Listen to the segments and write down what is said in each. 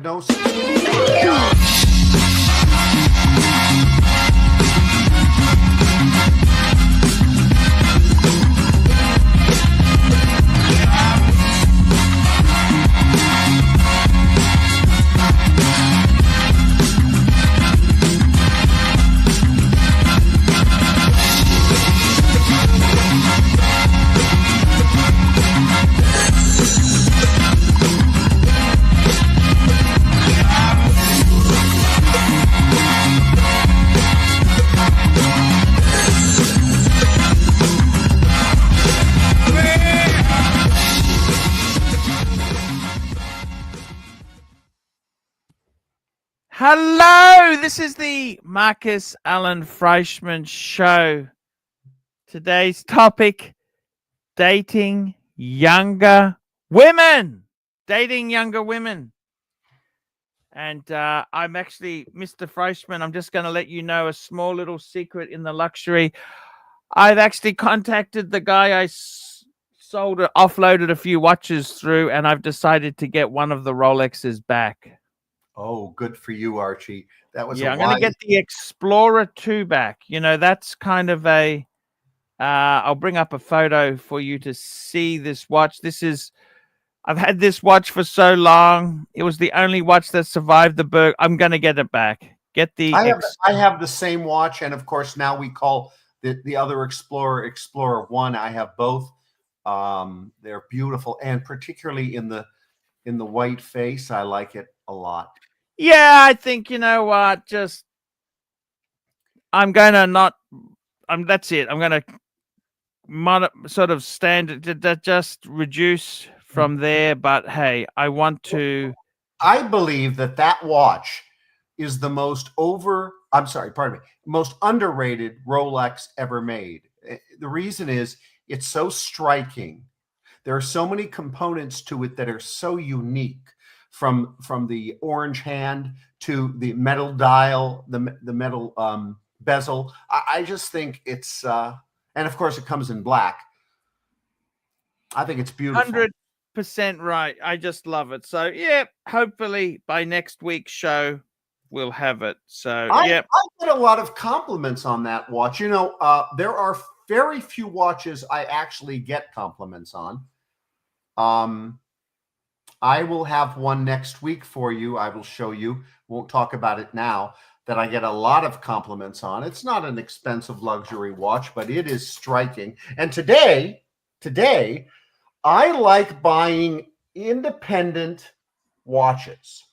No. Hello, this is the Marcus Allen Frishman Show. Today's topic, dating younger women. Dating younger women. And I'm actually Mr. Frishman. I'm just going to let you know a small little secret in the luxury. I've actually contacted the guy I offloaded a few watches through, and I've decided to get one of the Rolexes back. Oh, good for you, Archie. That was I'm going to get the Explorer 2 back. You know, that's kind of a I'll bring up a photo for you to see this watch. I've had this watch for so long. It was the only watch that survived the Berg. I'm going to get it back. I have the same watch, and of course now we call the other Explorer 1. I have both. They're beautiful, and particularly in the white face, I like it a lot. Yeah, I think, you know what, that's it. I'm going to sort of just reduce from there. But hey, I believe that watch is the most most underrated Rolex ever made. The reason is it's so striking. There are so many components to it that are so unique. From the orange hand to the metal dial, the metal bezel. I just think it's and of course it comes in black. I think it's beautiful. 100% right. I just love it. So yeah, hopefully by next week's show we'll have it. So yeah, I get a lot of compliments on that watch. You know, there are very few watches I actually get compliments on. I will have one next week for you. I will show you. Won't talk about it now. That I get a lot of compliments on. It's not an expensive luxury watch, but it is striking. And today, I like buying independent watches.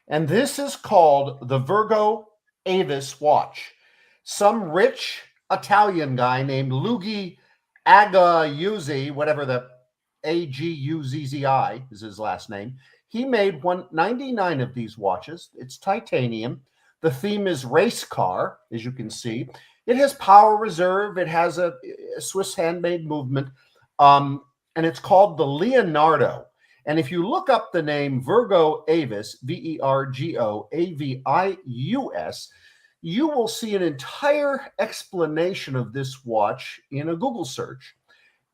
And this is called the Virgo Avis watch. Some rich Italian guy named Luigi Aguzzi, whatever the Aguzzi is his last name. He made 199 of these watches. It's titanium. The theme is race car, as you can see. It has power reserve. It has a Swiss handmade movement. And it's called the Leonardo. And if you look up the name Virgo Avis, Vergo Avis, you will see an entire explanation of this watch in a Google search.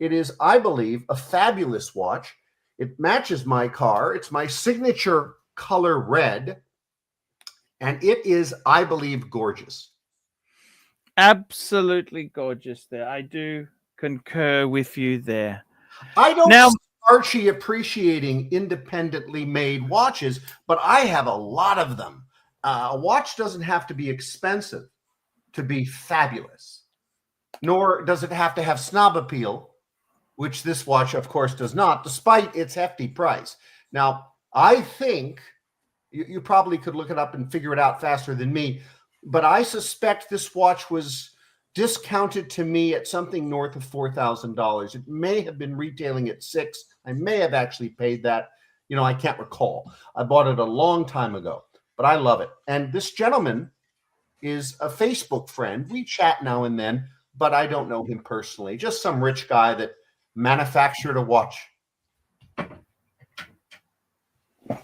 It is, I believe, a fabulous watch. It matches my car. It's my signature color red. And it is, I believe, gorgeous. Absolutely gorgeous there. I do concur with you there. I don't see Archie appreciating independently made watches, but I have a lot of them. A watch doesn't have to be expensive to be fabulous, nor does it have to have snob appeal, which this watch, of course, does not, despite its hefty price. Now, I think you probably could look it up and figure it out faster than me, but I suspect this watch was discounted to me at something north of $4,000. It may have been retailing at $6,000. I may have actually paid that. You know, I can't recall. I bought it a long time ago, but I love it. And this gentleman is a Facebook friend. We chat now and then, but I don't know him personally. Just some rich guy that manufactured a watch.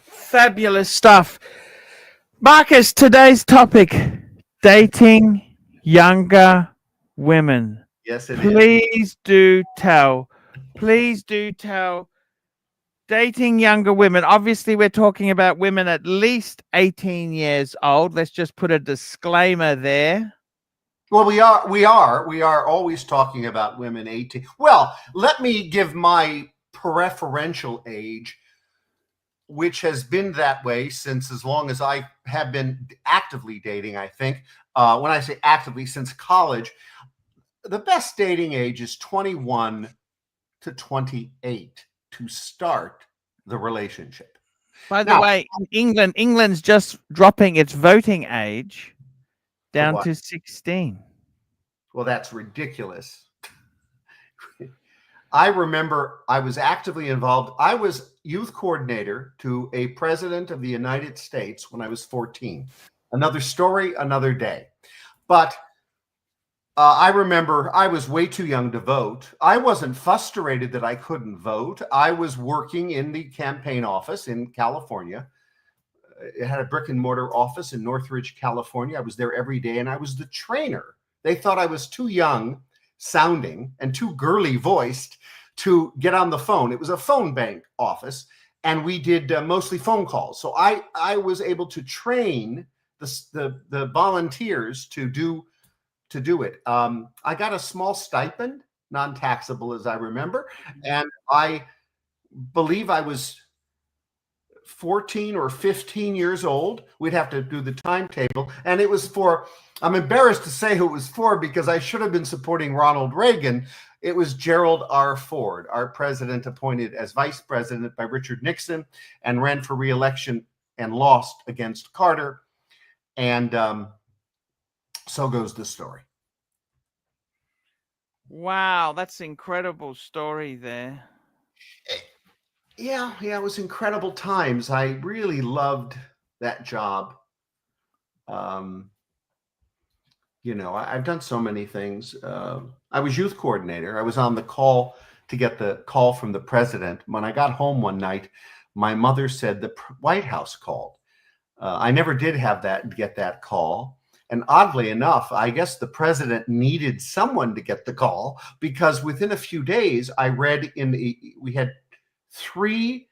Fabulous stuff. Marcus, today's topic, dating younger women. Yes, it is. Please do tell Dating younger women. Obviously, we're talking about women at least 18 years old. Let's just put a disclaimer there. Well, we are always talking about women 18. Well, let me give my preferential age, which has been that way since as long as I have been actively dating, I think. When I say actively, since college, the best dating age is 21 to 28 to start the relationship. By the Now, way, in England's just dropping its voting age down what? to 16. Well, that's ridiculous. I remember I was actively involved. I was youth coordinator to a president of the United States when I was 14. Another story, another day. But I remember I was way too young to vote. I wasn't frustrated that I couldn't vote. I was working in the campaign office in California. It had a brick and mortar office in Northridge, California. I was there every day, and I was the trainer. They thought I was too young sounding and too girly voiced to get on the phone. It was a phone bank office, and we did mostly phone calls. So I was able to train the volunteers to do it. I got a small stipend, non-taxable as I remember, and I believe I was 14 or 15 years old. We'd have to do the timetable, and it was for, I'm embarrassed to say who it was for because I should have been supporting Ronald Reagan. It was Gerald R. Ford, our president, appointed as vice president by Richard Nixon and ran for re-election and lost against Carter. And so goes the story. Wow, that's an incredible story there. Yeah, it was incredible times. I really loved that job. You know, I've done so many things. I was youth coordinator. I was on the call to get the call from the president. When I got home one night, my mother said the White House called. I never did get that call. And oddly enough, I guess the president needed someone to get the call because within a few days, I read we had 3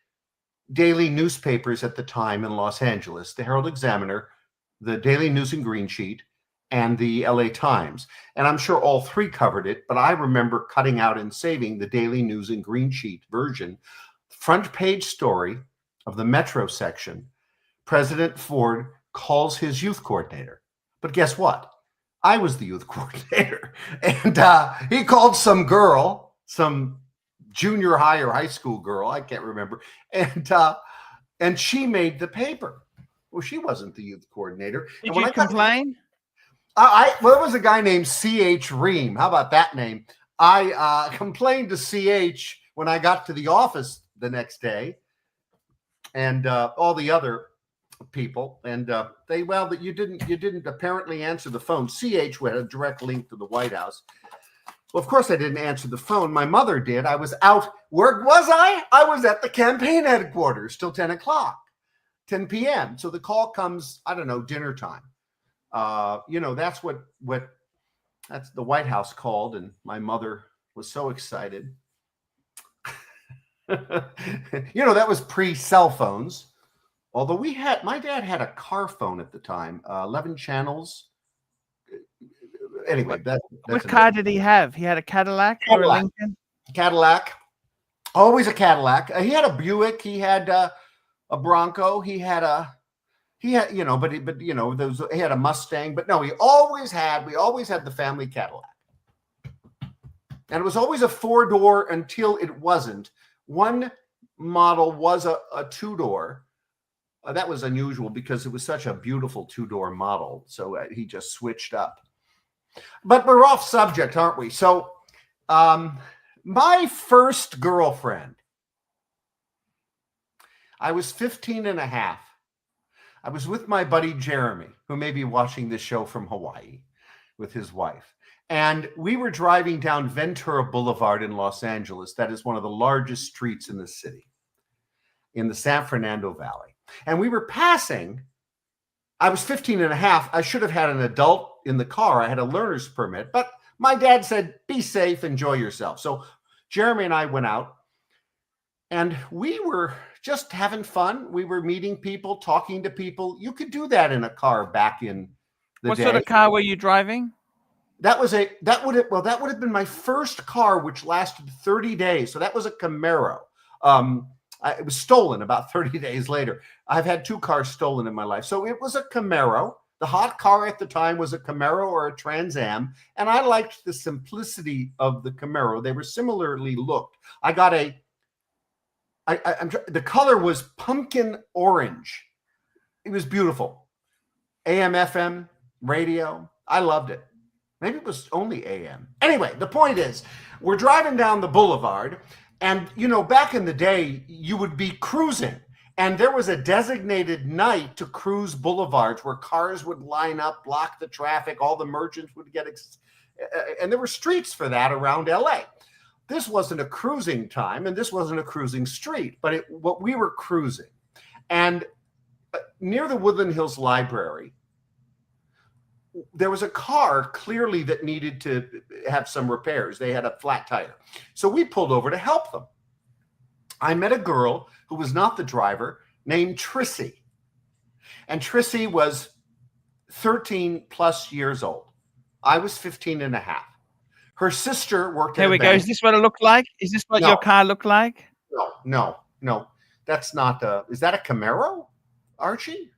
daily newspapers at the time in Los Angeles, the Herald Examiner, the Daily News and Green Sheet, and the LA Times. And I'm sure all 3 covered it, but I remember cutting out and saving the Daily News and Green Sheet version. Front page story of the Metro section, President Ford calls his youth coordinator. But guess what? I was the youth coordinator. And he called some girl, some junior high or high school girl, I can't remember. And she made the paper. Well, she wasn't the youth coordinator. Did you complain? Well, there was a guy named C.H. Ream. How about that name? I complained to C.H. when I got to the office the next day, and all the other people, and that you didn't apparently answer the phone. CH had a direct link to the White House. Well, of course I didn't answer the phone. My mother did. I was out. Where was I? I was at the campaign headquarters till 10 p.m. So the call comes, I don't know, dinner time. That's that's the White House called, and my mother was so excited. That was pre-cell phones. Although my dad had a car phone at the time, 11 channels. Anyway, what car did he have? He had a Cadillac or a Lincoln? Cadillac. Always a Cadillac. He had a Buick. He had a Bronco. He had a Mustang. But no, we always had the family Cadillac. And it was always a 4-door until it wasn't. One model was a 2-door. That was unusual because it was such a beautiful 2-door model. So he just switched up. But we're off subject, aren't we? So my first girlfriend, I was 15 and a half. I was with my buddy Jeremy, who may be watching this show from Hawaii with his wife. And we were driving down Ventura Boulevard in Los Angeles. That is one of the largest streets in the city, in the San Fernando Valley. And we were passing, I was 15 and a half. I should have had an adult in the car. I had a learner's permit, but my dad said, be safe, enjoy yourself. So Jeremy and I went out. And we were just having fun. We were meeting people, talking to people. You could do that in a car back in the What day. sort of car were you driving? That would have been my first car, which lasted 30 days. So that was a Camaro. It was stolen about 30 days later. I've had 2 cars stolen in my life. So it was a Camaro. The hot car at the time was a Camaro or a Trans Am. And I liked the simplicity of the Camaro. They were similarly looked. I got the color was pumpkin orange. It was beautiful. AM, FM, radio. I loved it. Maybe it was only AM. Anyway, the point is, we're driving down the boulevard, and, you know, back in the day, you would be cruising, and there was a designated night to cruise boulevards where cars would line up, block the traffic, all the merchants would get, and there were streets for that around LA. This wasn't a cruising time, and this wasn't a cruising street, but what we were cruising. And near the Woodland Hills Library, there was a car clearly that needed to have some repairs. They had a flat tire. So we pulled over to help them. I met a girl who was not the driver named Trissy. And Trissy was 13 plus years old. I was 15 and a half. Her sister worked at Here we go. Is this what it looked like? Is this what your car looked like? No. That's not is that a Camaro, Archie?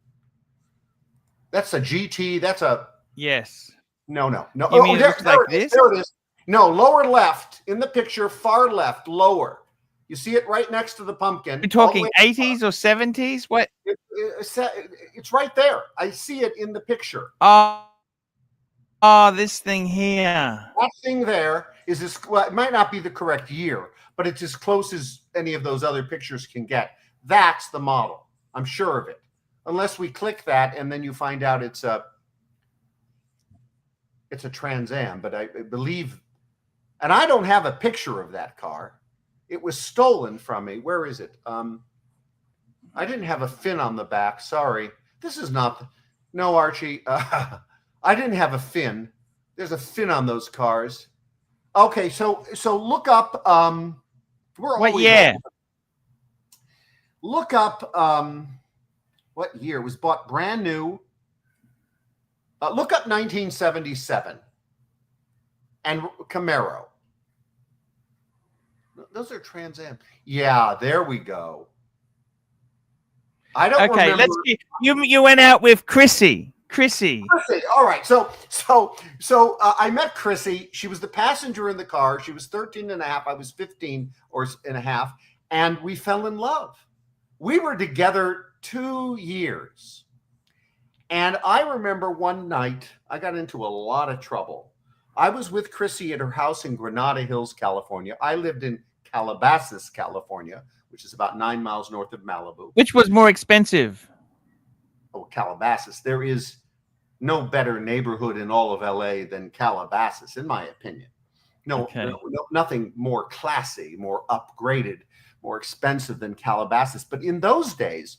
That's a GT. That's a... Yes. No. You mean it looks like this? There it is. No, lower left in the picture, far left, lower. You see it right next to the pumpkin. You're talking 80s or 70s? What? It's right there. I see it in the picture. Oh, this thing here. That thing there is well, it might not be the correct year, but it's as close as any of those other pictures can get. That's the model. I'm sure of it. Unless we click that and then you find out it's a Trans Am, but I believe, and I don't have a picture of that car. It was stolen from me. Where is it? I didn't have a fin on the back. Sorry. This is not, no, Archie. I didn't have a fin. There's a fin on those cars. Okay, so look up. What year? Look up what year it was bought brand new. Look up 1977 and Camaro. Those are Trans Am. Yeah, there we go. I don't remember. Let's see. You went out with Chrissy. All right. So I met Chrissy. She was the passenger in the car. She was 13 and a half. I was 15 and a half. And we fell in love. We were together 2 years. And I remember one night I got into a lot of trouble. I was with Chrissy at her house in Granada Hills, California. I lived in Calabasas, California, which is about 9 miles north of Malibu. Which was more expensive? Oh, Calabasas. There is no better neighborhood in all of LA than Calabasas, in my opinion. No, nothing more classy, more upgraded, more expensive than Calabasas. But in those days,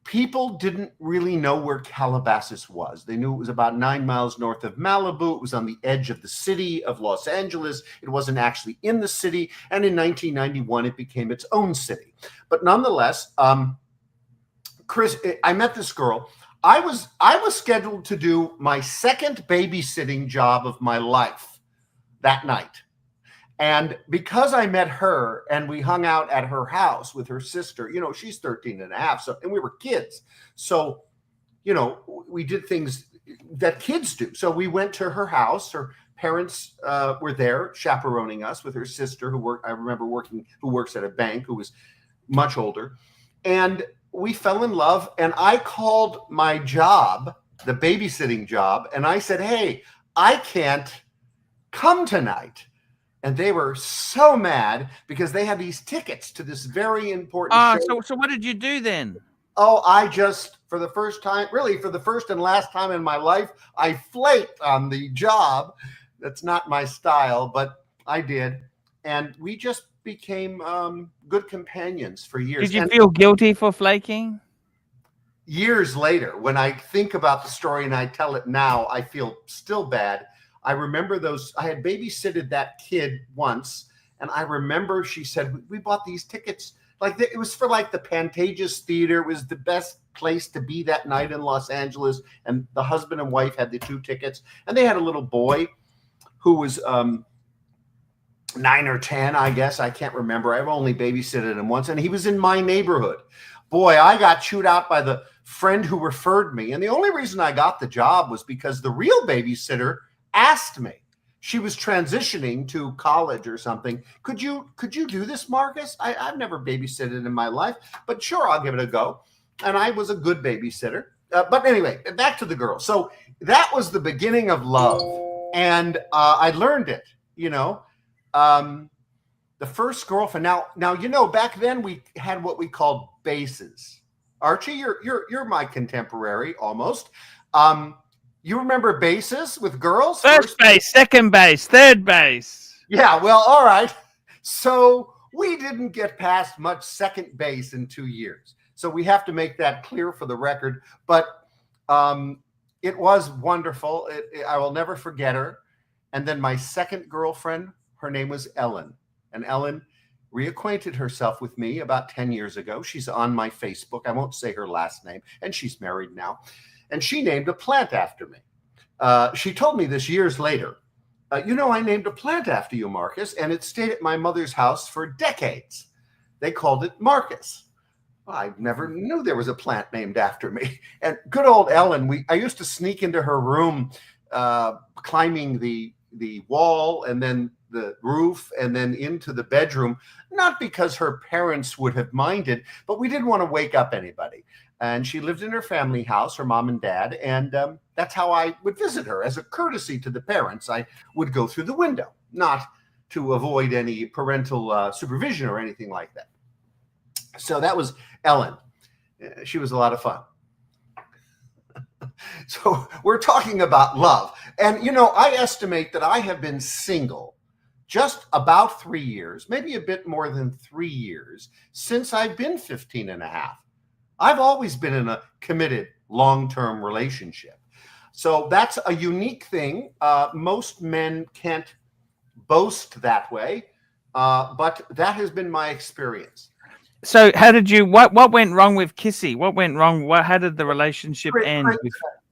people didn't really know where Calabasas was. They knew it was about 9 miles north of Malibu. It was on the edge of the city of Los Angeles. It wasn't actually in the city. And in 1991, it became its own city. But nonetheless, Chris, I met this girl. I was scheduled to do my second babysitting job of my life that night. And because I met her and we hung out at her house with her sister, you know, she's 13 and a half. So, and we were kids. So, you know, we did things that kids do. So we went to her house. Her parents were there chaperoning us with her sister who works at a bank, who was much older. And we fell in love. And I called my job, the babysitting job, and I said, hey, I can't come tonight. And they were so mad because they had these tickets to this very important show. So what did you do then? Oh, I just, for the first time, really for the first and last time in my life, I flaked on the job. That's not my style, but I did. And we just became good companions for years. Did you feel guilty for flaking? Years later, when I think about the story and I tell it now, I feel still bad. I remember those. I had babysitted that kid once, And I remember she said, we bought these tickets. Like it was for like the Pantages Theater. It was the best place to be that night in Los Angeles. And the husband and wife had the 2 tickets. And they had a little boy who was 9 or 10, I guess. I can't remember. I've only babysitted him once. And he was in my neighborhood. Boy, I got chewed out by the friend who referred me. And the only reason I got the job was because the real babysitter asked me. She was transitioning to college or something. Could you do this, Marcus? I've never babysitted in my life, but sure, I'll give it a go. And I was a good babysitter. But anyway, back to the girl. So that was the beginning of love. And I learned it, you know. The first girlfriend. Now, you know, back then we had what we called bases. Archie, you're my contemporary almost. You remember bases with girls? First base, second base, third base. Yeah, well, all right. So we didn't get past much second base in 2 years. So we have to make that clear for the record. But it was wonderful. I will never forget her. And then my second girlfriend, her name was Ellen. And Ellen reacquainted herself with me about 10 years ago. She's on my Facebook. I won't say her last name. And she's married now. And she named a plant after me. She told me this years later. You know, I named a plant after you, Marcus, and it stayed at my mother's house for decades. They called it Marcus. Well, I never knew there was a plant named after me. And good old Ellen, I used to sneak into her room, climbing the wall and then the roof and then into the bedroom, not because her parents would have minded, but we didn't want to wake up anybody. And she lived in her family house, her mom and dad, and that's how I would visit her. As a courtesy to the parents, I would go through the window, not to avoid any parental supervision or anything like that. So that was Ellen. She was a lot of fun. So we're talking about love. And, you know, I estimate that I have been single just about 3 years, maybe a bit more than 3 years, since I've been 15 and a half. I've always been in a committed long-term relationship. So that's a unique thing. Most men can't boast that way, but that has been my experience. So how did you, what went wrong with Kissy? What went wrong? How did the relationship end?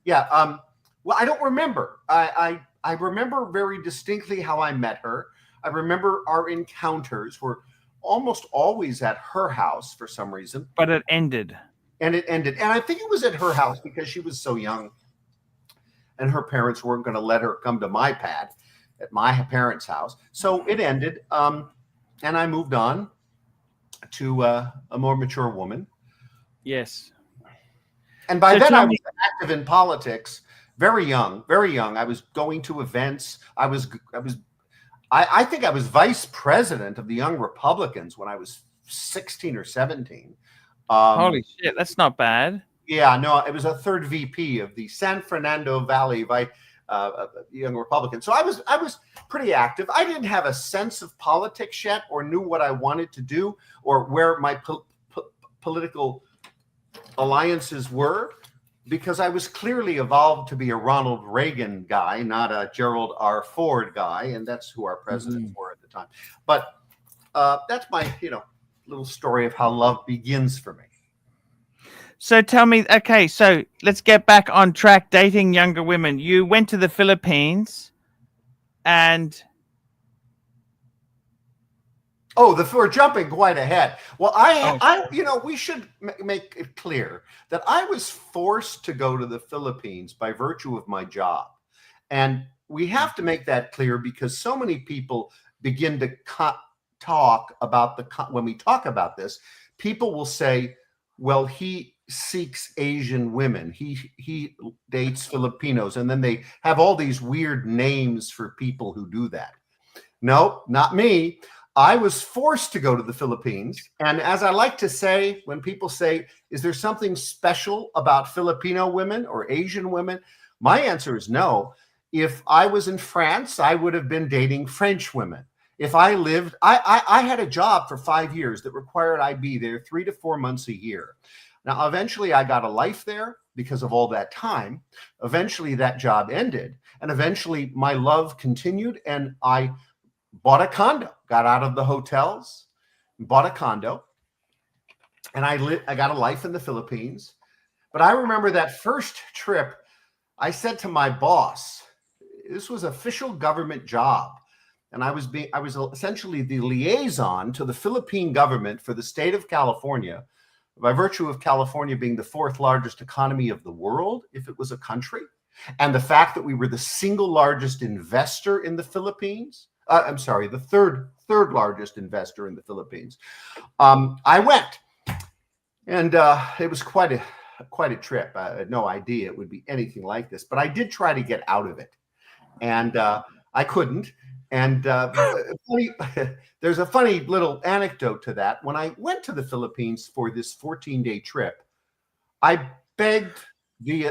Yeah. Well, I don't remember. I remember very distinctly how I met her. I remember our encounters were almost always at her house for some reason. But it ended. And it ended. And I think it was at her house because she was so young and her parents weren't going to let her come to my pad at my parents' house. So it ended. And I moved on to a more mature woman. Yes. And by then I was active in politics, very young, very young. I was going to events. I think I was vice president of the Young Republicans when I was 16 or 17. Holy shit, that's not bad. Yeah, no, it was a third VP of the San Fernando Valley Young Republicans. So I was pretty active. I didn't have a sense of politics yet, or knew what I wanted to do, or where my political alliances were, because I was clearly evolved to be a Ronald Reagan guy, not a Gerald R. Ford guy, and that's who our presidents were at the time. But that's my, little story of how love begins for me. So tell me, okay, so let's get back on track, dating younger women. You went to the Philippines and... we're jumping quite ahead. Well, we should make it clear that I was forced to go to the Philippines by virtue of my job. And we have to make that clear because so many people begin to talk about when we talk about this, people will say, well, he seeks Asian women. He dates Filipinos. And then they have all these weird names for people who do that. No, not me. I was forced to go to the Philippines. And as I like to say, when people say, is there something special about Filipino women or Asian women? My answer is no. If I was in France, I would have been dating French women. If I lived, I had a job for 5 years that required I be there 3 to 4 months a year. Now, eventually I got a life there because of all that time. Eventually that job ended. And eventually my love continued, and I bought a condo, got out of the hotels, bought a condo, and I got a life in the Philippines. But I remember that first trip, I said to my boss, this was official government job. And I was essentially the liaison to the Philippine government for the state of California, by virtue of California being the 4th largest economy of the world, if it was a country, and the fact that we were the single largest investor in the Philippines. I'm sorry, the third largest investor in the Philippines. I went, and it was quite a trip. I had no idea it would be anything like this, but I did try to get out of it, and I couldn't. And there's a funny little anecdote to that. When I went to the Philippines for this 14-day trip, I begged the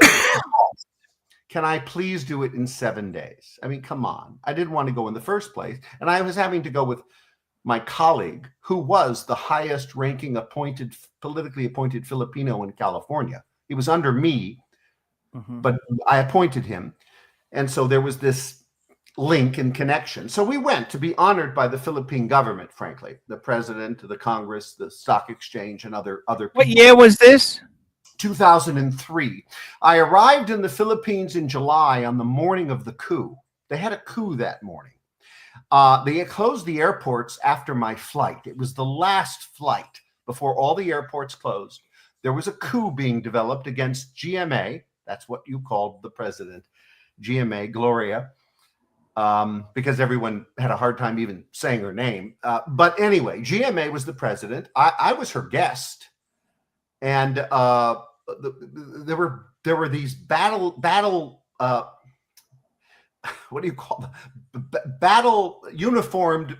can I please do it in 7 days? I mean, come on. I didn't want to go in the first place. And I was having to go with my colleague, who was the highest ranking politically appointed Filipino in California. He was under me, but I appointed him. And so there was this link and connection. So we went to be honored by the Philippine government, frankly, the president, the Congress, the stock exchange, and other people. What year was this? 2003. I arrived in the Philippines in July on the morning of the coup. They had a coup that morning. They closed the airports after my flight. It was the last flight before all the airports closed. There was a coup being developed against GMA. That's what you called the president, GMA, Gloria, because everyone had a hard time even saying her name. But anyway, GMA was the president. I was her guest. And there were these battle what do you call them? Battle uniformed,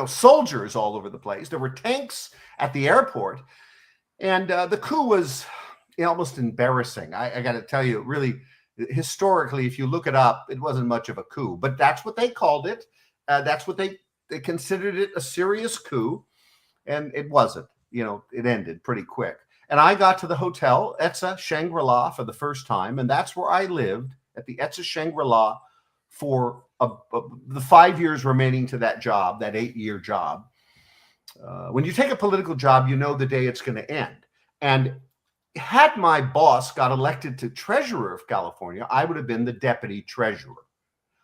soldiers all over the place. There were tanks at the airport, and the coup was almost embarrassing. I got to tell you, really, historically, if you look it up, it wasn't much of a coup, but that's what they called it. That's what they considered it, a serious coup, and it wasn't. It ended pretty quick. And I got to the hotel, Etsa Shangri-La, for the first time, and that's where I lived, at the Etsa Shangri-La, for the 5 years remaining to that job, that 8-year job. When you take a political job, you know the day it's going to end. And had my boss got elected to treasurer of California, I would have been the deputy treasurer.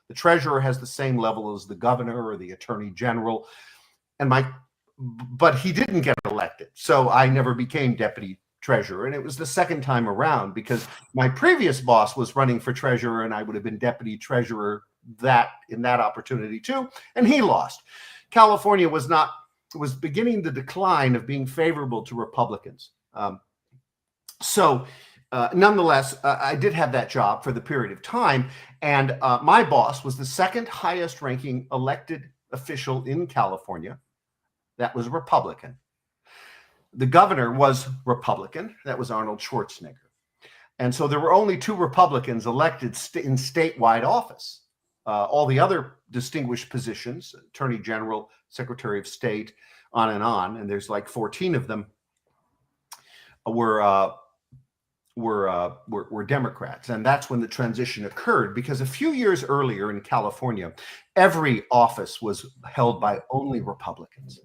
The treasurer has the same level as the governor or the attorney general, but he didn't get elected, so I never became deputy treasurer. And it was the second time around, because my previous boss was running for treasurer, and I would have been deputy treasurer in that opportunity too, and he lost. California was beginning the decline of being favorable to Republicans. Nonetheless, I did have that job for the period of time, and my boss was the second highest ranking elected official in California. That was Republican. The governor was Republican. That was Arnold Schwarzenegger. And so there were only 2 Republicans elected in statewide office. All the other distinguished positions, Attorney General, Secretary of State, on, and there's like 14 of them, were Democrats. And that's when the transition occurred, because a few years earlier in California, every office was held by only Republicans.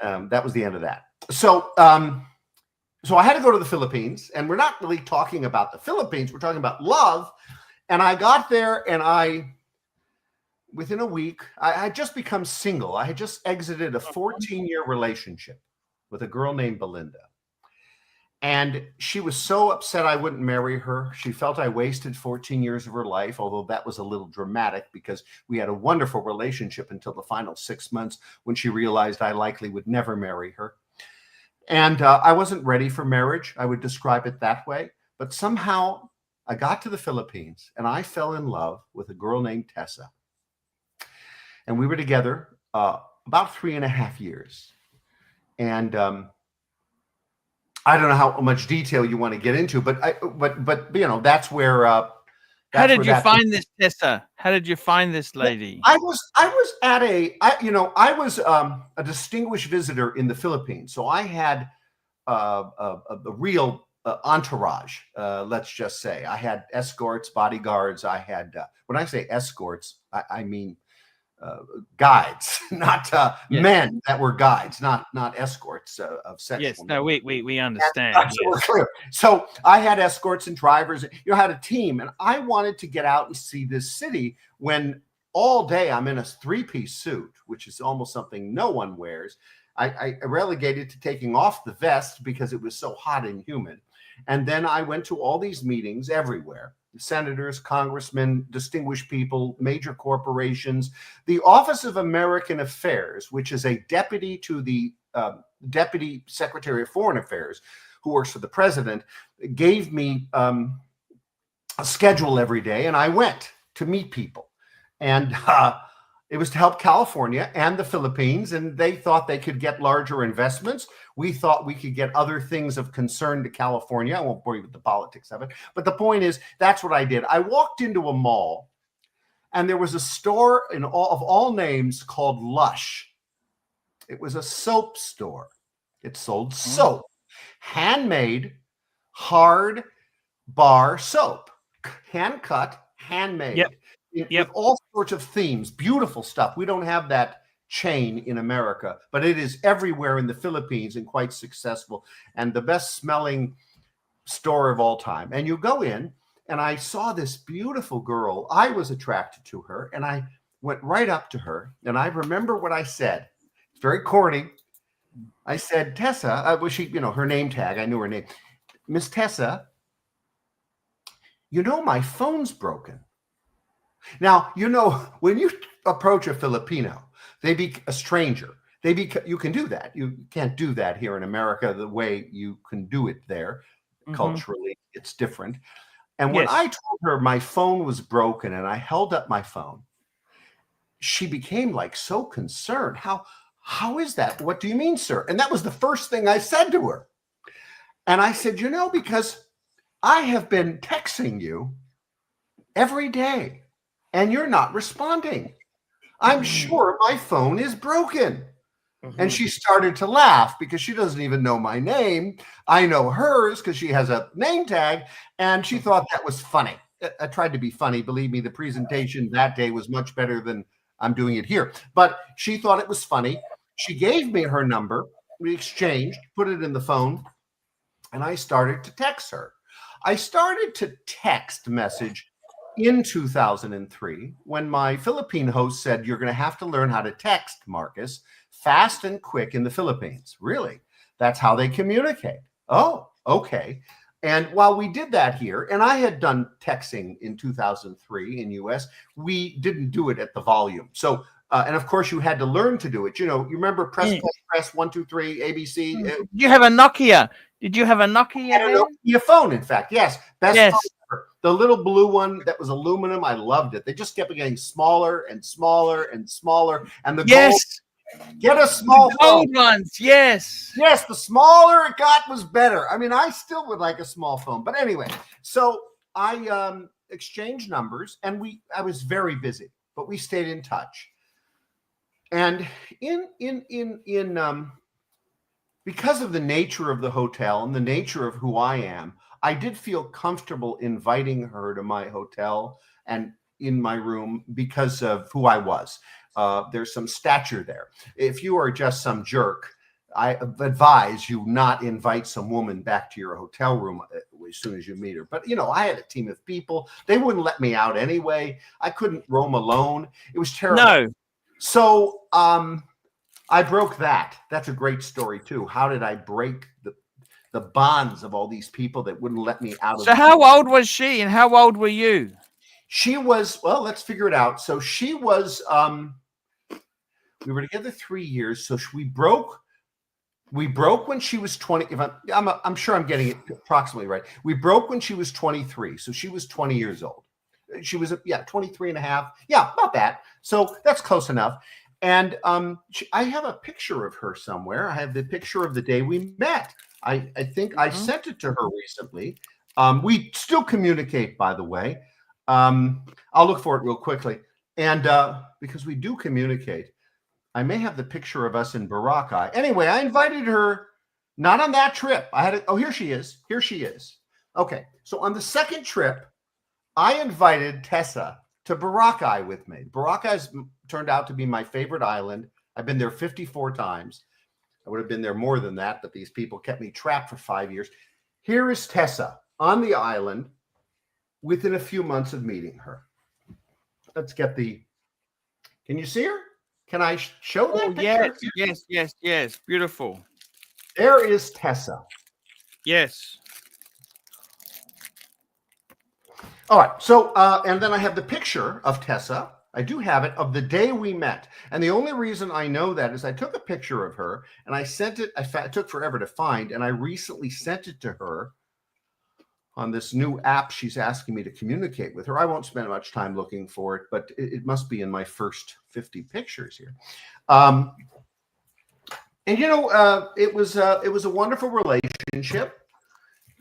That was the end of that. So I had to go to the Philippines, and we're not really talking about the Philippines. We're talking about love. And I got there, and within a week, I had just become single. I had just exited a 14-year relationship with a girl named Belinda. And she was so upset I wouldn't marry her. She felt I wasted 14 years of her life, although that was a little dramatic, because we had a wonderful relationship until the final 6 months, when she realized I likely would never marry her. And I wasn't ready for marriage. I would describe it that way. But somehow I got to the Philippines, and I fell in love with a girl named Tessa. And we were together about 3.5 years. And I don't know how much detail you want to get into, but that's where. How did you find this, Tessa? How did you find this lady? I was a distinguished visitor in the Philippines, so I had a real entourage. Let's just say I had escorts, bodyguards. I had when I say escorts, I mean guides, not men that were guides, not escorts of sexual. Yes, no, we understand. So we're clear. So I had escorts and drivers. Had a team, and I wanted to get out and see this city when all day I'm in a 3-piece suit, which is almost something no one wears. I relegated to taking off the vest because it was so hot and humid. And then I went to all these meetings everywhere. Senators, congressmen, distinguished people, major corporations. The Office of American Affairs, which is a deputy to the Deputy Secretary of Foreign Affairs, who works for the president, gave me a schedule every day, and I went to meet people. And it was to help California and the Philippines, and they thought they could get larger investments. We thought we could get other things of concern to California. I won't bore you with the politics of it, but the point is, that's what I did. I walked into a mall, and there was a store of all names called Lush. It was a soap store. It sold soap, handmade, hard bar soap, hand cut, handmade. Yep. With all sorts of themes, beautiful stuff. We don't have that chain in America, but it is everywhere in the Philippines and quite successful, and the best smelling store of all time. And you go in, and I saw this beautiful girl. I was attracted to her, and I went right up to her, and I remember what I said. It's very corny. I said, Tessa, her name tag, I knew her name. Miss Tessa, my phone's broken. Now, when you approach a Filipino, they be a stranger. You can do that. You can't do that here in America the way you can do it there. Culturally, it's different. And when I told her my phone was broken and I held up my phone, she became so concerned. How is that? What do you mean, sir? And that was the first thing I said to her. And I said, because I have been texting you every day, and you're not responding. I'm sure my phone is broken. And she started to laugh because she doesn't even know my name. I know hers because she has a name tag, and she thought that was funny. I tried to be funny. Believe me, the presentation that day was much better than I'm doing it here. But she thought it was funny. She gave me her number. We exchanged, put it in the phone, and I started to text her. I started to text message in 2003 when my Philippine host said, you're going to have to learn how to text, Marcus, fast and quick in the Philippines. Really? That's how they communicate. Oh, okay. And while we did that here, and I had done texting in 2003 in US, we didn't do it at the volume. So, and of course you had to learn to do it. You remember press 1, 2, 3, ABC. You have a Nokia. Did you have a Nokia? I had a Nokia phone, in fact. Yes. Best phone ever. The little blue one that was aluminum, I loved it. They just kept getting smaller and smaller and smaller. And the goal, get a small phone. Old ones, yes. Yes, the smaller it got was better. I mean, I still would like a small phone. But anyway, so I exchanged numbers, and I was very busy, but we stayed in touch. And because of the nature of the hotel and the nature of who I am, I did feel comfortable inviting her to my hotel and in my room because of who I was. There's some stature there. If you are just some jerk, I advise you not invite some woman back to your hotel room as soon as you meet her. But, I had a team of people. They wouldn't let me out anyway. I couldn't roam alone. It was terrible. No. So I broke that. That's a great story, too. How did I break the bonds of all these people that wouldn't let me out of So how old was she and how old were you? She was, well, let's figure it out. So she was, we were together 3 years. So we broke when she was 20. If I'm sure I'm getting it approximately right. We broke when she was 23. So she was 20 years old. She was, 23 and a half. Yeah, about that. So that's close enough. And I have a picture of her somewhere. I have the picture of the day we met. I think I sent it to her recently. We still communicate, by the way. I'll look for it real quickly. And because we do communicate, I may have the picture of us in Boracay. Anyway, I invited her, not on that trip. Here she is. Here she is. Okay. So on the second trip, I invited Tessa to Boracay with me. Boracay's turned out to be my favorite island. I've been there 54 times. I would have been there more than that, but these people kept me trapped for 5 years. Here is Tessa on the island within a few months of meeting her. Let's get the, can you see her? Can I show that picture? Yes. Beautiful. There is Tessa. Yes. All right. So, and then I have the picture of Tessa. I do have it of the day we met. And the only reason I know that is I took a picture of her and I sent it. It took forever to find. And I recently sent it to her on this new app she's asking me to communicate with her. I won't spend much time looking for it, but it must be in my first 50 pictures here. And you know, it was a wonderful relationship.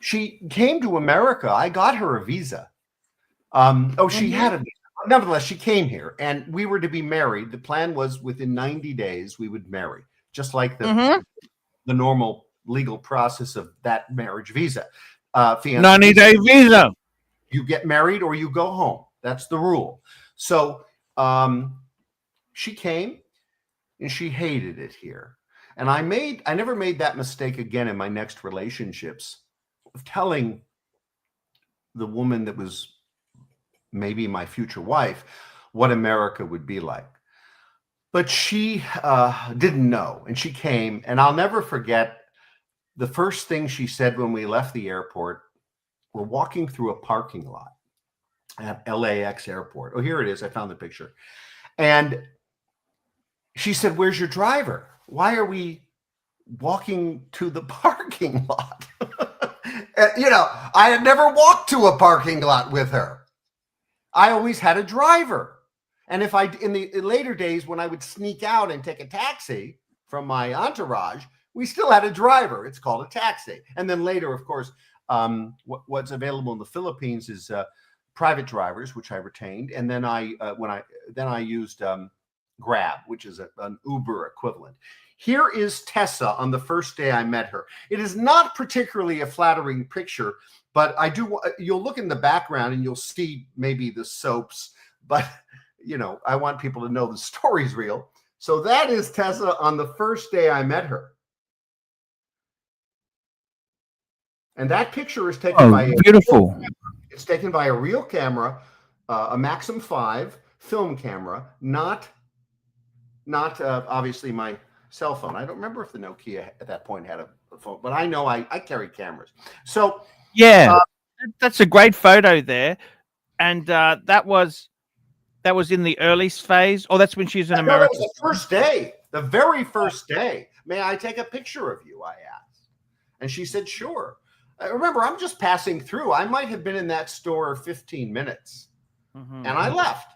She came to America. I got her a visa. She had a visa. Nevertheless, she came here, and we were to be married. The plan was within 90 days we would marry, just like the normal legal process of that marriage visa. 90-day visa. You get married or you go home. That's the rule. So she came, and she hated it here. And I never made that mistake again in my next relationships of telling the woman that was maybe my future wife what America would be like. But she didn't know, and she came, and I'll never forget the first thing she said when we left the airport. We're walking through a parking lot at LAX airport. Oh, here it is. I found the picture. And she said, "Where's your driver? Why are we walking to the parking lot?" You know, I had never walked to a parking lot with her. I always had a driver. And if in the later days when I would sneak out and take a taxi from my entourage, we still had a driver. It's called a taxi. And then later, of course, what's available in the Philippines is private drivers, which I retained. And then I used Grab, which is an Uber equivalent. Here is Tessa on the first day I met her. It is not particularly a flattering picture, but you'll look in the background and you'll see maybe the soaps, but you know, I want people to know the story's real. So that is Tessa on the first day I met her. And that picture is taken by beautiful. It's taken by a real camera, a Maxim 5 film camera, not obviously my cell phone. I don't remember if the Nokia at that point had a phone, but I know I carried cameras. So yeah, that's a great photo there, and that was in the early phase. Oh, that's when she was in America. That was the first day, the very first day. May I take a picture of you? I asked, and she said, "Sure." Remember, I'm just passing through. I might have been in that store 15 minutes, and I left.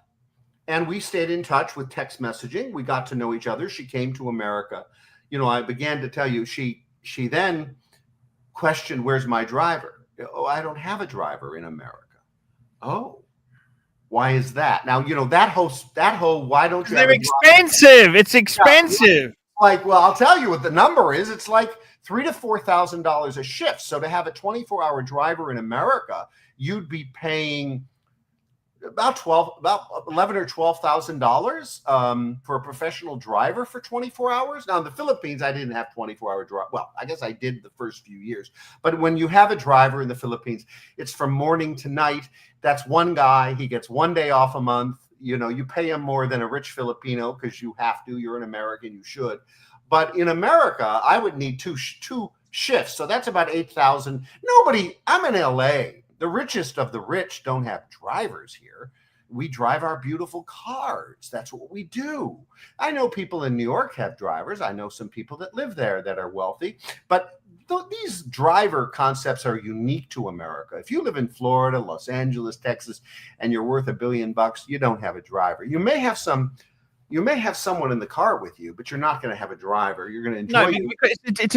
And we stayed in touch with text messaging. We got to know each other. She came to America. You know, I began to tell you, she then questioned, "Where's my driver?" "Oh, I don't have a driver in America." "Oh, why is that?" Now, you know, that whole why don't you? They're expensive. It's expensive. Like, well, I'll tell you what the number is. It's like $3,000 to $4,000 a shift. So to have a 24-hour driver in America, you'd be paying about $11,000 or $12,000 for a professional driver for 24 hours. Now in the Philippines, I didn't have 24-hour drive. Well, I guess I did the first few years. But when you have a driver in the Philippines, it's from morning to night. That's one guy. He gets 1 day off a month. You know, you pay him more than a rich Filipino because you have to. You're an American. You should. But in America, I would need two shifts. So that's about $8,000. I'm in LA. The richest of the rich don't have drivers here. We drive our beautiful cars. That's what we do. I know people in New York have drivers. I know some people that live there that are wealthy. But these driver concepts are unique to America. If you live in Florida, Los Angeles, Texas, and you're worth $1 billion, you don't have a driver. You may have someone in the car with you, but you're not going to have a driver. You're going to enjoy it. Because it's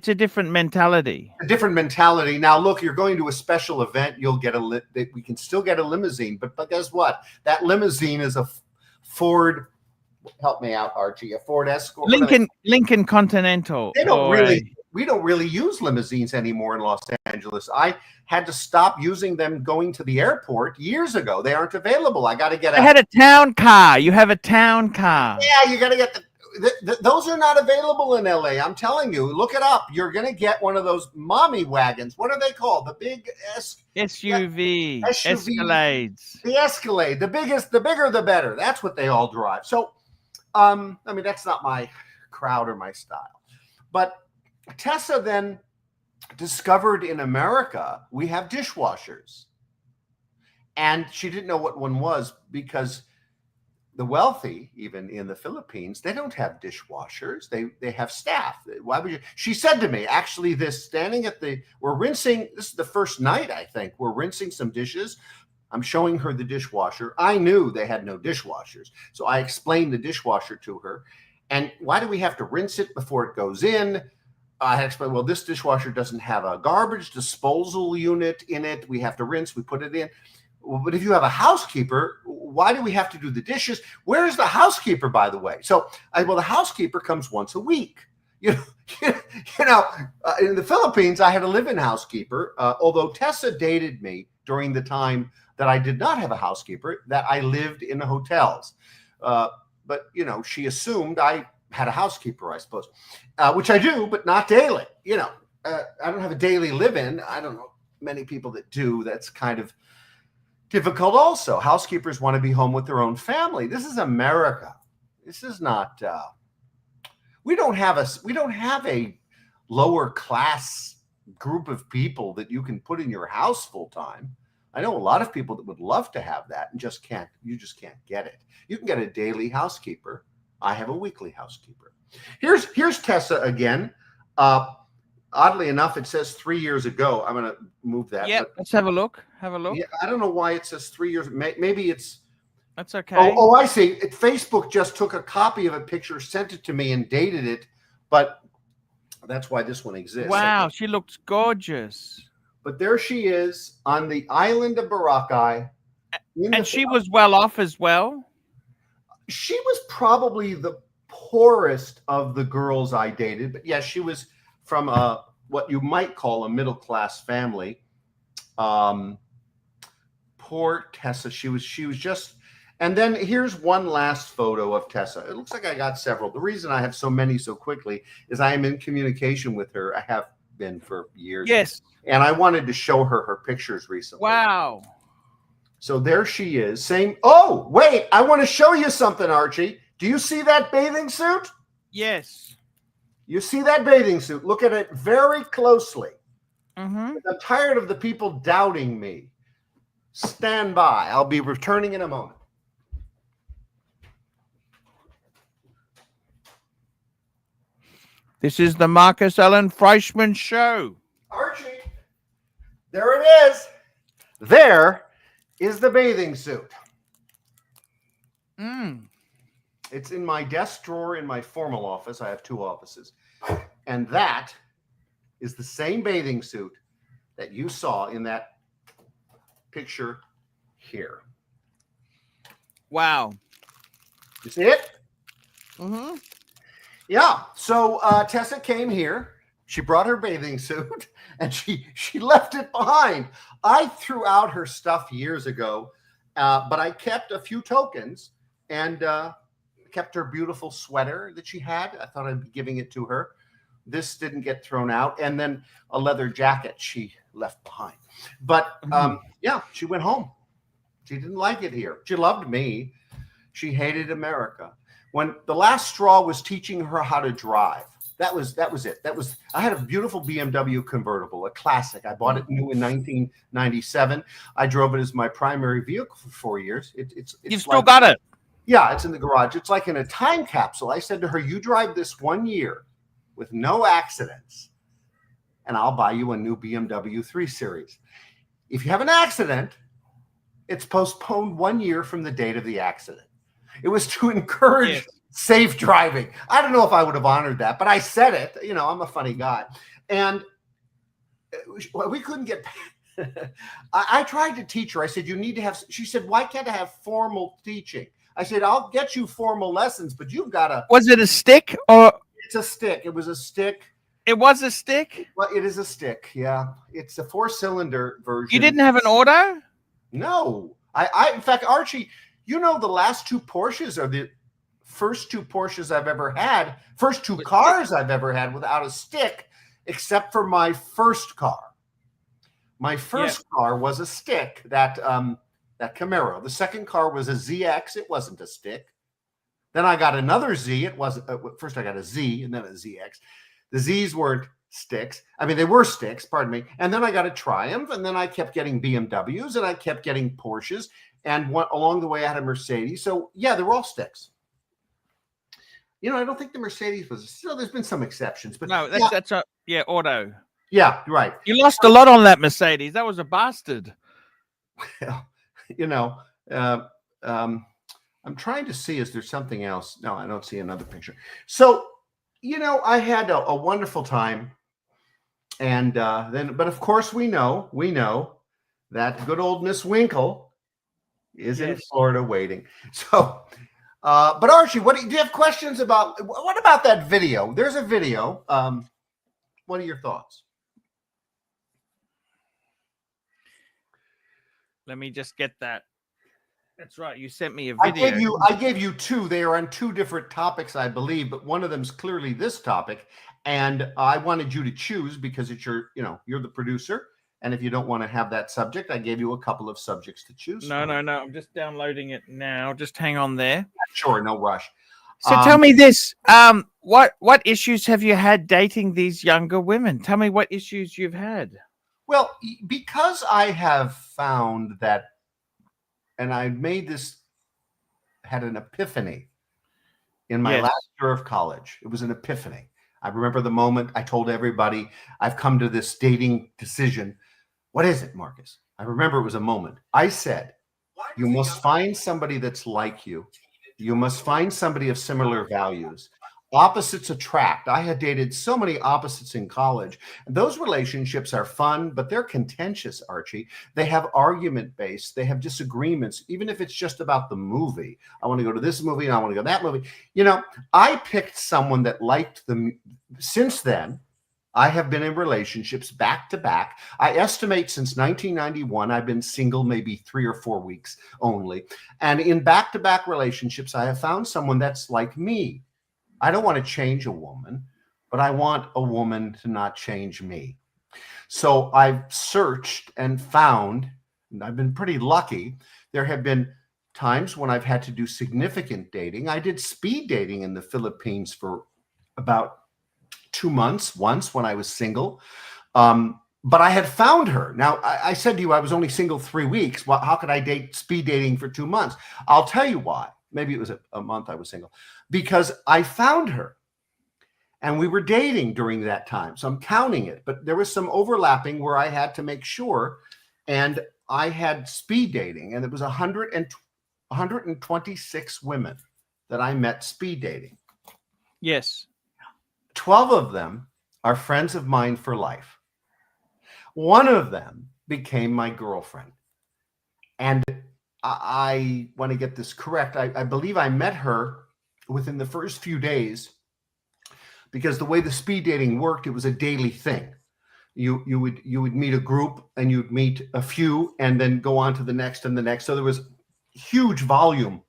a different mentality. A different mentality. Now, look, you're going to a special event. You'll get we can still get a limousine, but guess what? That limousine is a Ford. Help me out, Archie. A Ford Escort. Lincoln Continental. They don't really. we don't really use limousines anymore in Los Angeles. I had to stop using them going to the airport years ago. They aren't available. I got to get I had a town car. You have a town car. Yeah, you got to get those are not available in LA. I'm telling you, look it up. You're going to get one of those mommy wagons. What are they called? The big SUV, Escalades. The Escalade. The bigger, the better. That's what they all drive. So, I mean, that's not my crowd or my style. But Tessa then discovered in America we have dishwashers. And she didn't know what one was because the wealthy, even in the Philippines, they don't have dishwashers. They have staff. Why would you? She said to me, actually, we're rinsing. This is the first night, I think. We're rinsing some dishes. I'm showing her the dishwasher. I knew they had no dishwashers. So I explained the dishwasher to her. And why do we have to rinse it before it goes in? I had explained, well, this dishwasher doesn't have a garbage disposal unit in it. We have to rinse. We put it in. But if you have a housekeeper, why do we have to do the dishes? Where's the housekeeper, by the way? So, the housekeeper comes once a week. In the Philippines, I had a live-in housekeeper, although Tessa dated me during the time that I did not have a housekeeper, that I lived in hotels. But, she assumed I had a housekeeper, I suppose, which I do, but not daily. I don't have a daily live-in. I don't know many people that do. That's kind of difficult also. Housekeepers want to be home with their own family. This is America. This is not we don't have a lower class group of people that you can put in your house full time. I know a lot of people that would love to have that and just can't get it. You can get a daily housekeeper. I have a weekly housekeeper. Here's Tessa again. Oddly enough, it says 3 years ago. I'm going to move that. Yeah, let's have a look. Yeah, I don't know why it says 3 years. Maybe it's. That's okay. Oh, I see. Facebook just took a copy of a picture, sent it to me, and dated it. But that's why this one exists. Wow, she looks gorgeous. But there she is on the island of Boracay. And she was well off as well. She was probably the poorest of the girls I dated. But yeah, she was from what you might call a middle-class family. Poor Tessa. She was just, and then here's one last photo of Tessa. It looks like I got several. The reason I have so many so quickly is I am in communication with her. I have been for years. Yes. And I wanted to show her her pictures recently. Wow. So there she is. Same. Oh, wait. I want to show you something, Archie. Do you see that bathing suit? Yes. You see that bathing suit? Look at it very closely. Mm-hmm. I'm tired of the people doubting me. Stand by. I'll be returning in a moment. This is the Marcus Allen Frishman Show. Archie, there it is. There is the bathing suit. It's in my desk drawer in my formal office. I have 2 offices. And that is the same bathing suit that you saw in that picture here. Wow. You see it? Mm-hmm. Yeah. So Tessa came here. She brought her bathing suit and she left it behind. I threw out her stuff years ago, but I kept a few tokens and kept her beautiful sweater that she had. I thought I'd be giving it to her. This didn't get thrown out. And then a leather jacket she left behind. But yeah, she went home. She didn't like it here. She loved me. She hated America. When the last straw was teaching her how to drive, that was it. I had a beautiful BMW convertible, a classic. I bought it new in 1997. I drove it as my primary vehicle for 4 years. You've still got it? Yeah, it's in the garage. It's like in a time capsule. I said to her, you drive this 1 year with no accidents, and I'll buy you a new BMW 3 Series. If you have an accident, it's postponed 1 year from the date of the accident. It was to encourage safe driving. I don't know if I would have honored that, but I said it. You know, I'm a funny guy. And we couldn't get I tried to teach her. I said, you need to have, she said, why can't I have formal teaching? I said, I'll get you formal lessons, but you've got to. Was it a stick or? It's a stick. It was a stick. It was a stick? Well, it is a stick. Yeah. It's a 4-cylinder version. You didn't have an auto? No. In fact, Archie, the last 2 Porsches are the first 2 Porsches I've ever had, first 2 cars I've ever had without a stick, except for my first car. My first car was a stick, that Camaro. The second car was a ZX. It wasn't a stick. Then I got another Z. It wasn't. First I got a Z and then a ZX. The Zs weren't sticks. I mean, they were sticks, pardon me. And then I got a Triumph, and then I kept getting BMWs, and I kept getting Porsches. And along the way, I had a Mercedes. So, yeah, they were all sticks. I don't think the Mercedes was. So there's been some exceptions. But no, that's auto. Yeah, right. You lost a lot on that Mercedes. That was a bastard. Well, I'm trying to see, is there something else? No, I don't see another picture. So, I had a wonderful time. And but of course we know that good old Miss Winkle is in Florida waiting. So, but Archie, do you have questions about, what about that video? There's a video. What are your thoughts? Let me just get that. That's right. You sent me a video. I gave you 2. They are on 2 different topics, I believe, but one of them is clearly this topic. And I wanted you to choose because it's you're the producer. And if you don't want to have that subject, I gave you a couple of subjects to choose. No. I'm just downloading it now. Just hang on there. Sure. No rush. So tell me this. What issues have you had dating these younger women? Tell me what issues you've had. Well, because I have found that, and I had an epiphany in my last year of college. It was an epiphany. I remember the moment I told everybody, I've come to this dating decision. What is it, Marcus? I remember it was a moment. I said, you must find somebody that's like you. You must find somebody of similar values. Opposites attract. I had dated so many opposites in college. Those relationships are fun, but they're contentious, Archie. They have argument-based. They have disagreements, even if it's just about the movie. I want to go to this movie and I want to go to that movie. I picked someone that liked them. Since then, I have been in relationships back to back. I estimate since 1991, I've been single maybe 3 or 4 weeks only. And in back-to-back relationships, I have found someone that's like me. I don't want to change a woman, but I want a woman to not change me. So I've searched and found, and I've been pretty lucky. There have been times when I've had to do significant dating. I did speed dating in the Philippines for about 2 months once when I was single. But I had found her. Now, I said to you, I was only single 3 weeks. Well, how could I speed dating for 2 months? I'll tell you why. Maybe it was a month I was single. Because I found her. And we were dating during that time. So I'm counting it. But there was some overlapping where I had to make sure. And I had speed dating. And it was 126 women that I met speed dating. Yes. 12 of them are friends of mine for life. One of them became my girlfriend. And I want to get this correct. I believe I met her within the first few days, because the way the speed dating worked, it was a daily thing. You would meet a group and you'd meet a few and then go on to the next and the next. So there was huge volume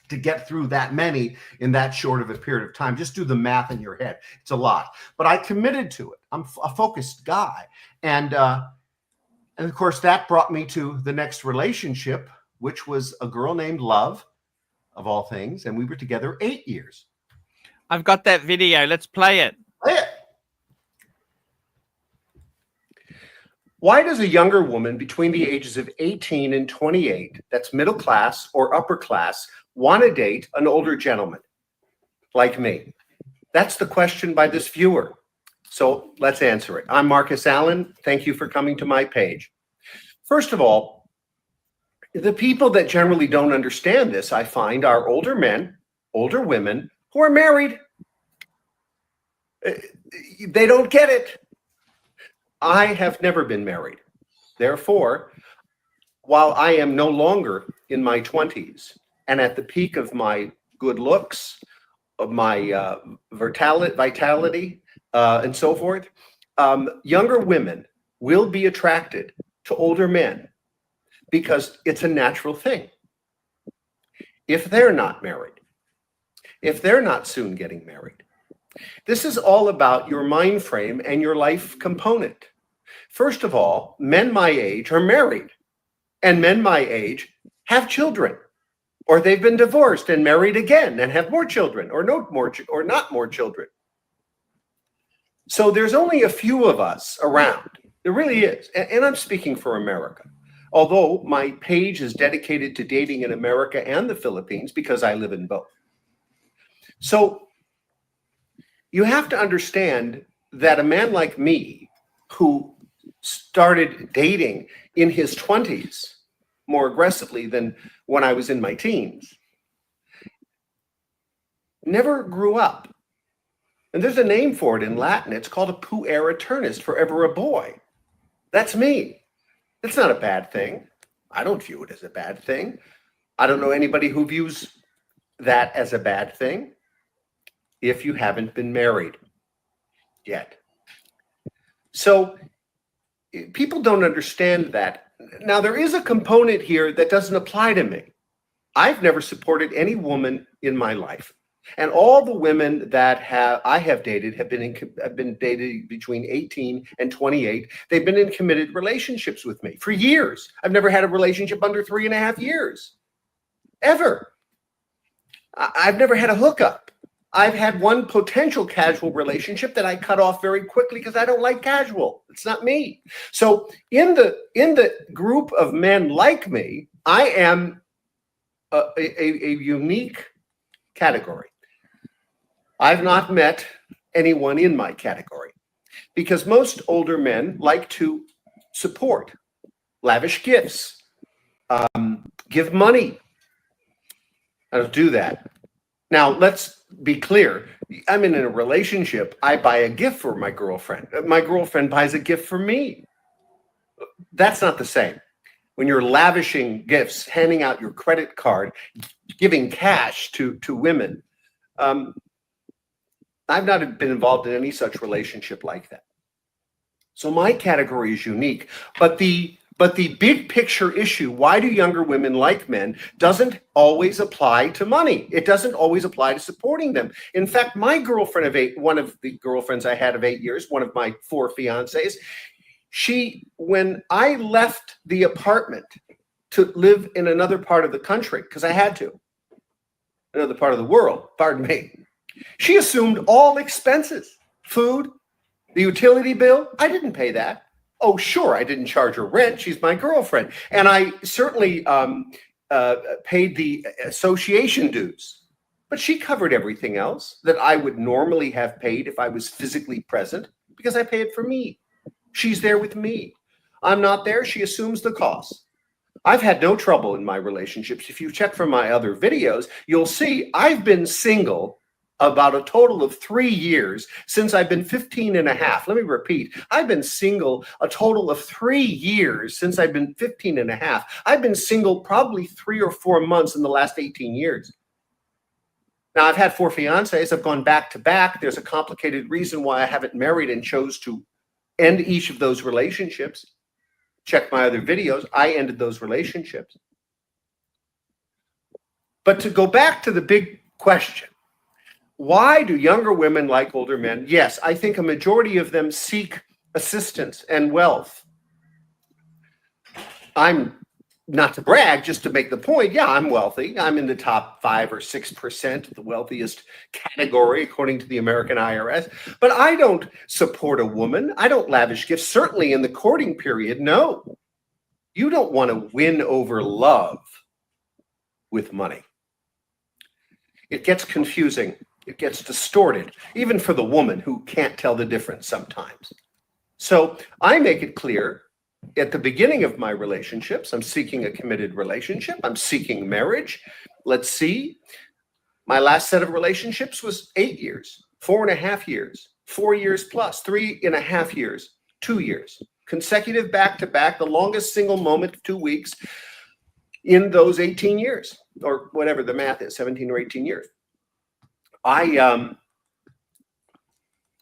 to get through that many in that short of a period of time. Just do the math in your head. It's a lot. But I committed to it. I'm a focused guy. And of course, that brought me to the next relationship, which was a girl named Love, of all things. And we were together 8 years. I've got that video. Let's play it. Play it. Why does a younger woman between the ages of 18 and 28, that's middle class or upper class, want to date an older gentleman like me? That's the question by this viewer. So let's answer it. I'm Marcus Allen. Thank you for coming to my page. First of all, the people that generally don't understand this, I find, are older men, older women who are married. They don't get it. I have never been married. Therefore, while I am no longer in my 20s and at the peak of my good looks, of my vitality, and so forth, younger women will be attracted to older men because it's a natural thing. If they're not married, if they're not soon getting married, this is all about your mind frame and your life component. First of all, men my age are married, and men my age have children, or they've been divorced and married again and have more children, or not more children. So there's only a few of us around. There really is, and I'm speaking for America. Although my page is dedicated to dating in America and the Philippines because I live in both. So you have to understand that a man like me, who started dating in his 20s more aggressively than when I was in my teens, never grew up. And there's a name for it in Latin. It's called a puer aeternus, forever a boy. That's me. It's not a bad thing. I don't view it as a bad thing. I don't know anybody who views that as a bad thing if you haven't been married yet. So people don't understand that. Now, there is a component here that doesn't apply to me. I've never supported any woman in my life. And all the women that I have dated have been dated between 18 and 28. They've been in committed relationships with me for years. I've never had a relationship under 3.5 years, ever. I've never had a hookup. I've had one potential casual relationship that I cut off very quickly because I don't like casual. It's not me. So in the group of men like me, I am a unique category. I've not met anyone in my category because most older men like to support, lavish gifts, give money. I don't do that. Now, let's be clear. I'm in a relationship. I buy a gift for my girlfriend. My girlfriend buys a gift for me. That's not the same. When you're lavishing gifts, handing out your credit card, giving cash to women, I've not been involved in any such relationship like that. So my category is unique, but the big picture issue, why do younger women like men, doesn't always apply to money. It doesn't always apply to supporting them. In fact, my girlfriend of 8, one of the girlfriends I had of 8 years, one of my 4 fiancés, when I left the apartment to live in another part of the country, because I had to, another part of the world, pardon me, she assumed all expenses, food, the utility bill. I didn't pay that. Oh, sure, I didn't charge her rent. She's my girlfriend. And I certainly paid the association dues. But she covered everything else that I would normally have paid if I was physically present because I pay it for me. She's there with me. I'm not there. She assumes the cost. I've had no trouble in my relationships. If you check from my other videos, you'll see I've been single about a total of 3 years since I've been 15 and a half. Let me repeat. I've been single a total of 3 years since I've been 15 and a half. I've been single probably 3 or 4 months in the last 18 years. Now, I've had 4 fiancés. I've gone back to back. There's a complicated reason why I haven't married and chose to end each of those relationships. Check my other videos. I ended those relationships. But to go back to the big question, why do younger women like older men? Yes, I think a majority of them seek assistance and wealth. I'm, not to brag, just to make the point, yeah, I'm wealthy. I'm in the top 5 or 6% of the wealthiest category, according to the American IRS. But I don't support a woman. I don't lavish gifts, certainly in the courting period. No, you don't want to win over love with money. It gets confusing. It gets distorted, even for the woman who can't tell the difference sometimes. So I make it clear at the beginning of my relationships, I'm seeking a committed relationship. I'm seeking marriage. Let's see. My last set of relationships was 8 years, 4.5 years, 4 years plus, 3.5 years, 2 years, consecutive back-to-back, the longest single moment of 2 weeks in those 18 years, or whatever the math is, 17 or 18 years.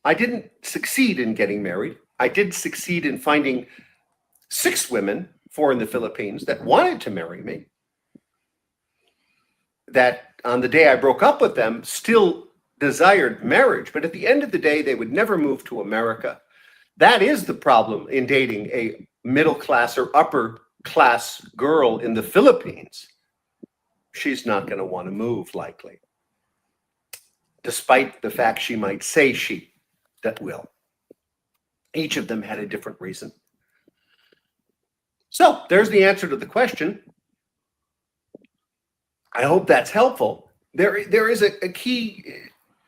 I didn't succeed in getting married. I did succeed in finding 6 women, 4 in the Philippines, that wanted to marry me, that on the day I broke up with them still desired marriage. But at the end of the day, they would never move to America. That is the problem in dating a middle class or upper class girl in the Philippines. She's not going to want to move, likely, despite the fact she might say that will. Each of them had a different reason. So there's the answer to the question. I hope that's helpful. There is a key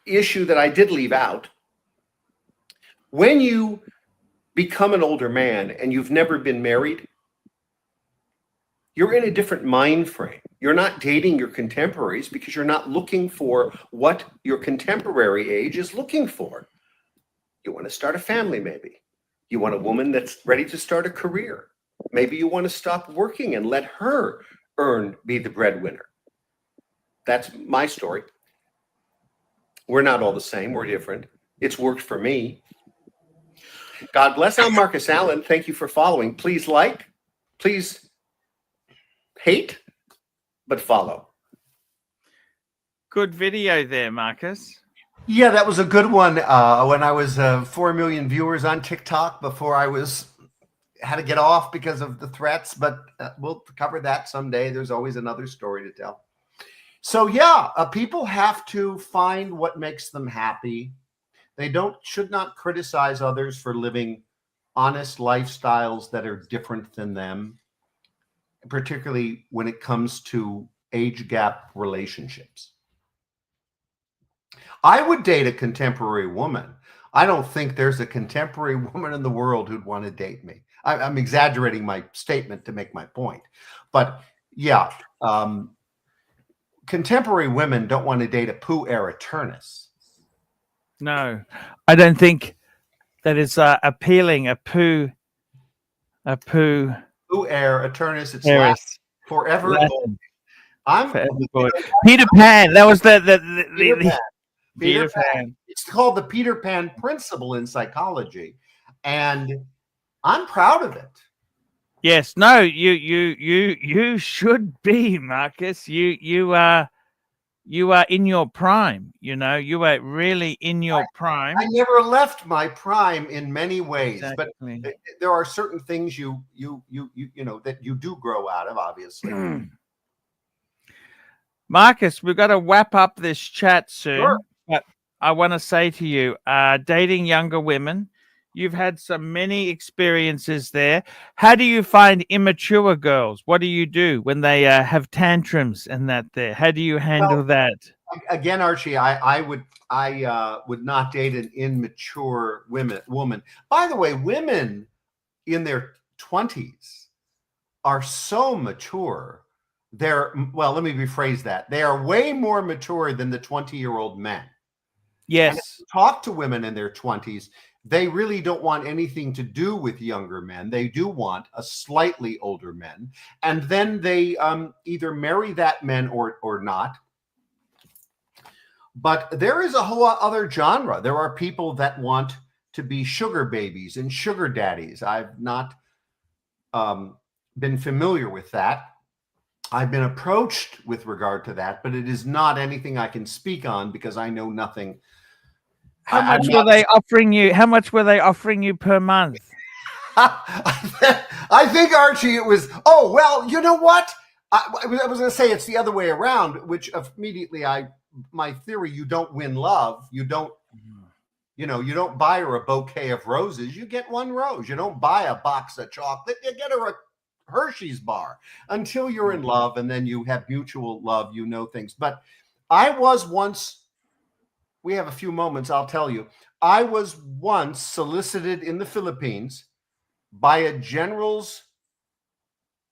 issue that I did leave out. When you become an older man and you've never been married, you're in a different mind frame. You're not dating your contemporaries because you're not looking for what your contemporary age is looking for. You want to start a family, maybe. You want a woman that's ready to start a career. Maybe you want to stop working and let her be the breadwinner. That's my story. We're not all the same. We're different. It's worked for me. God bless. I'm Marcus Allen. Thank you for following. Please like, please hate, but follow. Good video there, Marcus. Yeah, that was a good one. When I was 4 million viewers on TikTok before I had to get off because of the threats, but we'll cover that someday. There's always another story to tell. So yeah, people have to find what makes them happy. They should not criticize others for living honest lifestyles that are different than them, particularly when it comes to age gap relationships. I would date a contemporary woman. I don't think there's a contemporary woman in the world who'd want to date me. I'm exaggerating my statement to make my point. But yeah, contemporary women don't want to date a poo era Turnus. No, I don't think that is appealing. A poo era Turnus. It's Paris. Forever. Latin. I'm Forever boy. Peter Pan. That was the Peter Pan. It's called the Peter Pan principle in psychology, and I'm proud of it. Yes. No. You should be, Marcus. You are in your prime. You know, you are really in your prime. I never left my prime in many ways, exactly. But there are certain things you know that you do grow out of, obviously. Marcus, we've got to wrap up this chat soon. Sure. But I want to say to you, dating younger women, you've had many experiences there. How do you find immature girls? What do you do when they have tantrums and that there? How do you handle that? Again, Archie, I would not date an immature woman. By the way, women in their 20s are so mature. Let me rephrase that. They are way more mature than the 20-year-old men. Yes. And if you talk to women in their 20s, they really don't want anything to do with younger men. They do want a slightly older men. And then they either marry that man or not. But there is a whole other genre. There are people that want to be sugar babies and sugar daddies. I've not been familiar with that. I've been approached with regard to that, but it is not anything I can speak on because I know nothing. How much were they offering you? How much were they offering you per month? I think, Archie, it was, oh, well, you know what? I was going to say it's the other way around, which immediately my theory, you don't win love. You don't buy her a bouquet of roses. You get one rose. You don't buy a box of chocolate. You get her a Hershey's bar until you're in love, and then you have mutual love, things. But I was once, we have a few moments, I'll tell you, I was once solicited in the Philippines by a general's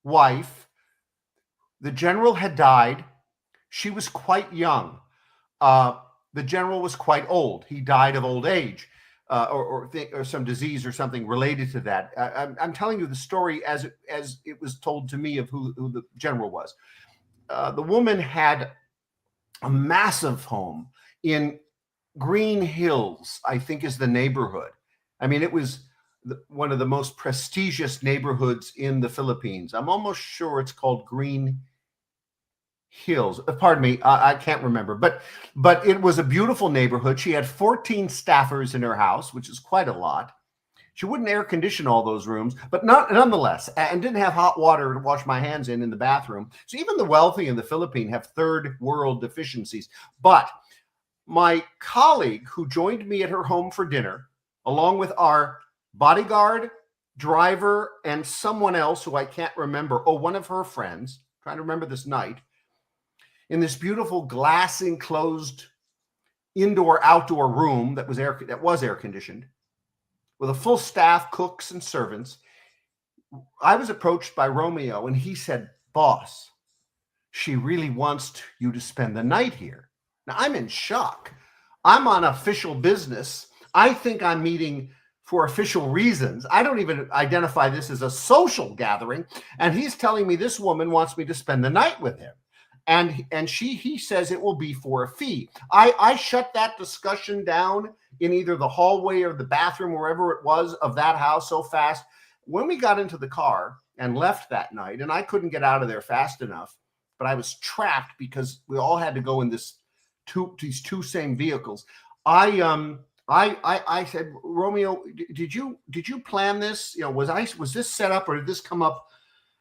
wife. The general had died. She was quite young. The general was quite old. He died of old age. Or some disease or something related to that. I'm telling you the story as it was told to me of who the general was. The woman had a massive home in Green Hills, I think, is the neighborhood. I mean, it was one of the most prestigious neighborhoods in the Philippines. I'm almost sure it's called Green Hills. Pardon me, I can't remember, but it was a beautiful neighborhood. She had 14 staffers in her house, which is quite a lot. She wouldn't air condition all those rooms, but nonetheless, and didn't have hot water to wash my hands in the bathroom. So even the wealthy in the Philippines have third world deficiencies. But my colleague who joined me at her home for dinner, along with our bodyguard, driver, and someone else who I can't remember, one of her friends, trying to remember this night, in this beautiful glass enclosed indoor-outdoor room that was air conditioned, with a full staff, cooks and servants. I was approached by Romeo, and he said, "Boss, she really wants you to spend the night here." Now, I'm in shock. I'm on official business. I think I'm meeting for official reasons. I don't even identify this as a social gathering. And he's telling me this woman wants me to spend the night with him. And he says it will be for a fee. I shut that discussion down in either the hallway or the bathroom, wherever it was, of that house so fast. When we got into the car and left that night, and I couldn't get out of there fast enough, but I was trapped because we all had to go in these two same vehicles. I said, "Romeo, did you plan this? You know, was this set up, or did this come up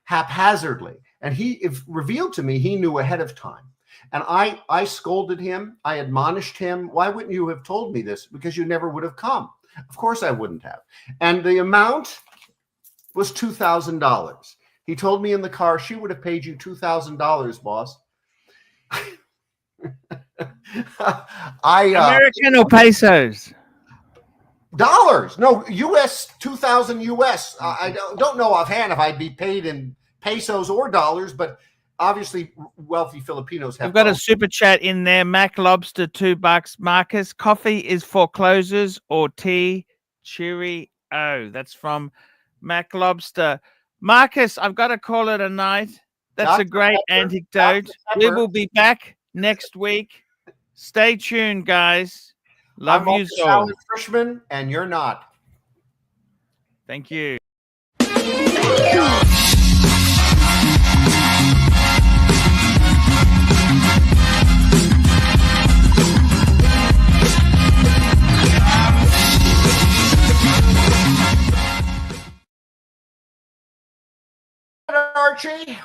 haphazardly?" And he revealed to me he knew ahead of time. And I scolded him. I admonished him. "Why wouldn't you have told me this? Because you never would have come." Of course I wouldn't have. And the amount was $2,000. He told me in the car, "She would have paid you $2,000, boss." American or pesos? Dollars. No, US, 2,000 US. I don't know offhand if I'd be paid in pesos or dollars, but obviously wealthy Filipinos have. I've got a super chat in there. Mac Lobster, $2. Marcus, coffee is for closers or tea? Cheerio. That's from Mac Lobster. Marcus, I've got to call it a night. That's a great anecdote. We will be back next week. Stay tuned, guys. Love you all. Allen Frishman, and you're not. Thank you. Archie,